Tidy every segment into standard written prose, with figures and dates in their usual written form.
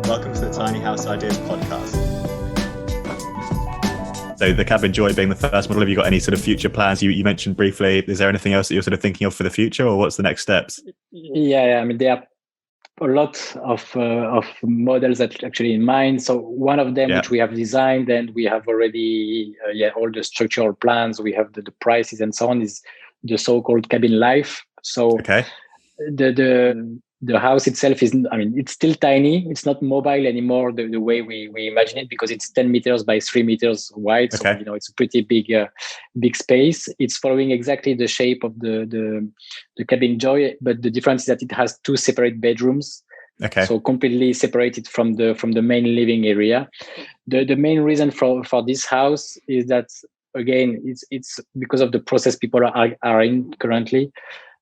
Welcome to the Tiny House Ideas podcast. So the Kab'inn Joy being the first model, have you got any sort of future plans? You mentioned briefly, is there anything else that you're sort of thinking of for the future, or what's the next steps? Yeah. I mean, there are a lot of models that actually in mind. So one of them, which we have designed and we have already, all the structural plans, we have the prices and so on, is the so-called Kab'inn Life. So the house itself is, I mean, it's still tiny. It's not mobile anymore the way we imagine it, because it's 10 meters by 3 meters wide. So, it's a pretty big space. It's following exactly the shape of the Kab'inn Joy, but the difference is that it has 2 separate bedrooms. So completely separated from the main living area. The main reason for this house is that, again, it's because of the process people are in currently.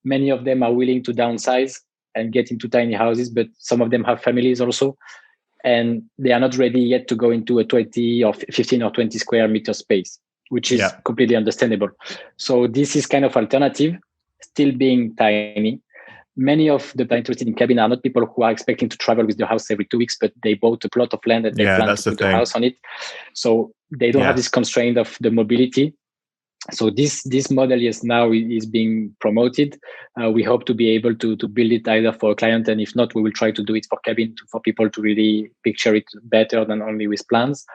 Many of them are willing to downsize and get into tiny houses, but some of them have families also, and they are not ready yet to go into a 20 or 15 or 20 square meter space, which is completely understandable. So this is kind of alternative, still being tiny. Many of the people interested in Kab'inn are not people who are expecting to travel with the house every 2 weeks, but they bought a plot of land and they plan to put a house on it. So they don't have this constraint of the mobility. So this model now is being promoted. We hope to be able to build it either for a client, and if not, we will try to do it for Kab'inn for people to really picture it better than only with plans.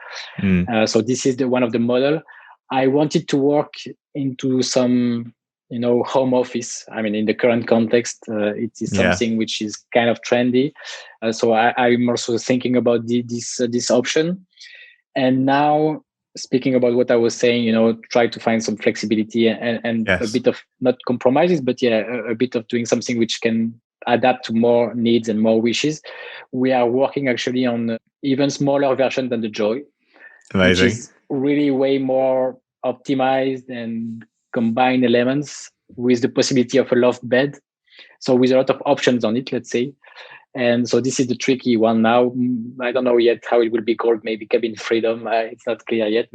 So this is one of the model. I wanted to work into some, home office. I mean, in the current context, it is something which is kind of trendy. So I'm also thinking about this option. And now, speaking about what I was saying, try to find some flexibility and a bit of not compromises, but a bit of doing something which can adapt to more needs and more wishes. We are working actually on even smaller version than the Joy. Amazing. Which is really way more optimized and combine elements with the possibility of a loft bed. So with a lot of options on it, let's say. And so this is the tricky one now. I don't know yet how it will be called, maybe Kab'inn Freedom. It's not clear yet.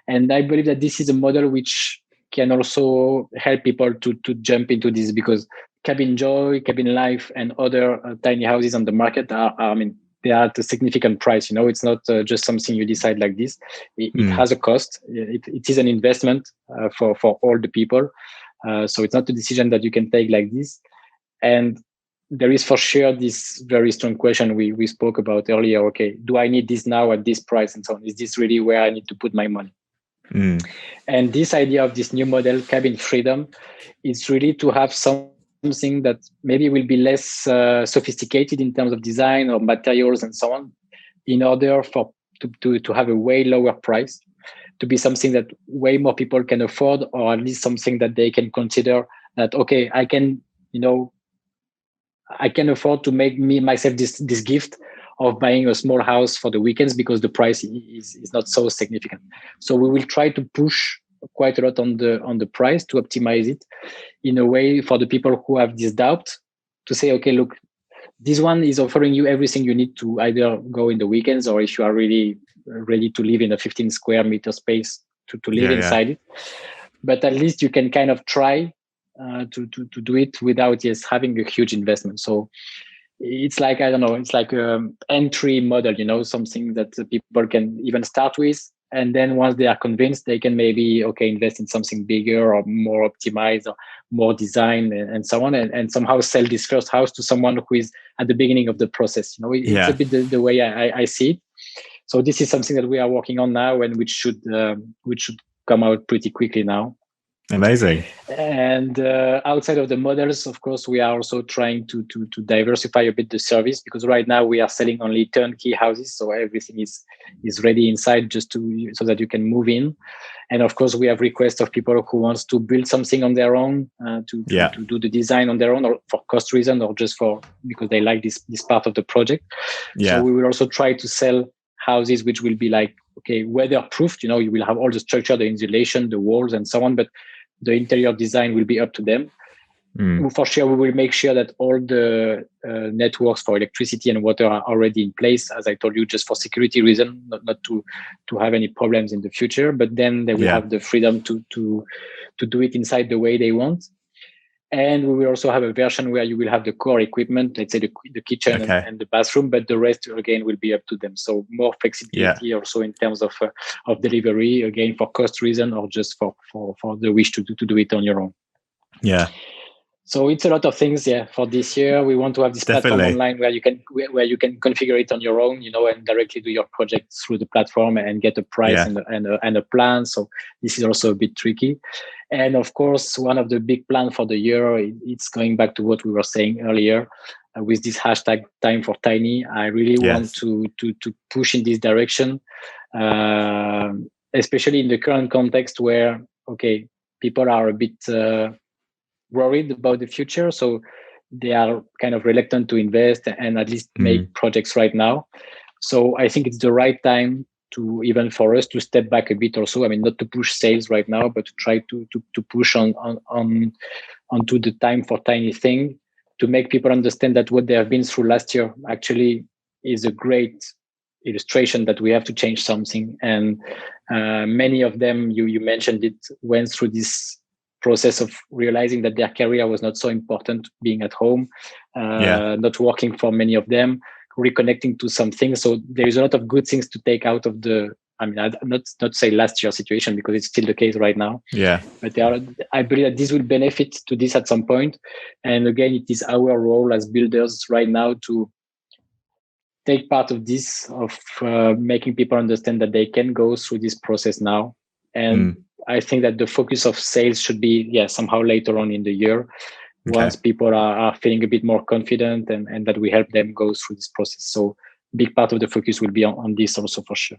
And I believe that this is a model which can also help people to jump into this, because Kab'inn Joy, Kab'inn Life, and other tiny houses on the market they are at a significant price. It's not just something you decide like this. It has a cost. It is an investment for all the people. So it's not a decision that you can take like this. And there is for sure this very strong question we spoke about earlier. Okay, do I need this now at this price and so on? Is this really where I need to put my money? And this idea of this new model, Kab'inn Freedom, is really to have something that maybe will be less sophisticated in terms of design or materials and so on, in order to have a way lower price, to be something that way more people can afford, or at least something that they can consider that, okay, I can afford to make myself this gift of buying a small house for the weekends, because the price is not so significant. So we will try to push quite a lot on the price to optimize it in a way for the people who have this doubt, to say, okay, look, this one is offering you everything you need to either go in the weekends, or if you are really ready to live in a 15 square meter space to live inside it. But at least you can kind of try to do it without having a huge investment. So it's like, I don't know, it's like an entry model, something that people can even start with. And then once they are convinced, they can maybe, invest in something bigger or more optimized or more design and so on, and somehow sell this first house to someone who is at the beginning of the process. It's a bit the way I see it. So this is something that we are working on now, and which should come out pretty quickly now. Amazing. And outside of the models, of course, we are also trying to diversify a bit the service, because right now we are selling only turnkey houses, so everything is ready inside so that you can move in. And of course, we have requests of people who wants to build something on their own, to do the design on their own, or for cost reason, or just because they like this part of the project. So we will also try to sell houses which will be like, weatherproofed. You will have all the structure, the insulation, the walls, and so on, but the interior design will be up to them. For sure, we will make sure that all the networks for electricity and water are already in place, as I told you, just for security reason, not to have any problems in the future. But then they will have the freedom to do it inside the way they want. And we will also have a version where you will have the core equipment, let's say the kitchen and the bathroom, but the rest again will be up to them. So more flexibility also in terms of delivery, again for cost reason or just for the wish to do it on your own. Yeah. So it's a lot of things. For this year, we want to have this platform online where you can configure it on your own, and directly do your project through the platform and get a price and a plan. So this is also a bit tricky. And of course, one of the big plans for the year, it's going back to what we were saying earlier with this hashtag Time for Tiny. I really want to push in this direction, especially in the current context where people are a bit worried about the future, so they are kind of reluctant to invest and at least make projects right now. So I think it's the right time to, even for us, to step back a bit also. I mean, not to push sales right now, but to try to push onto the Time for Tiny thing, to make people understand that what they have been through last year actually is a great illustration that we have to change something. And many of them, you mentioned it, went through this process of realizing that their career was not so important, being at home, not working for many of them, reconnecting to some things. So there is a lot of good things to take out of I'm not say last year's situation, because it's still the case right now. Yeah. But I believe that this will benefit to this at some point. And again, it is our role as builders right now to take part of this, of making people understand that they can go through this process now. And I think that the focus of sales should be somehow later on in the year, once people are feeling a bit more confident and that we help them go through this process. So big part of the focus will be on this also, for sure.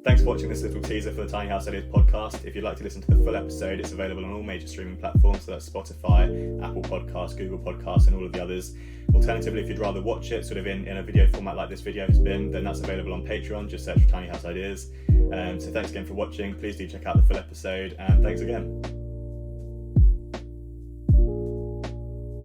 Thanks for watching this little teaser for the Tiny House Ideas podcast. If you'd like to listen to the full episode, it's available on all major streaming platforms. So that's Spotify, Apple Podcasts, Google Podcasts, and all of the others. Alternatively, if you'd rather watch it sort of in a video format like this video has been, then that's available on Patreon. Just search for Tiny House Ideas. So thanks again for watching. Please do check out the full episode, and thanks again.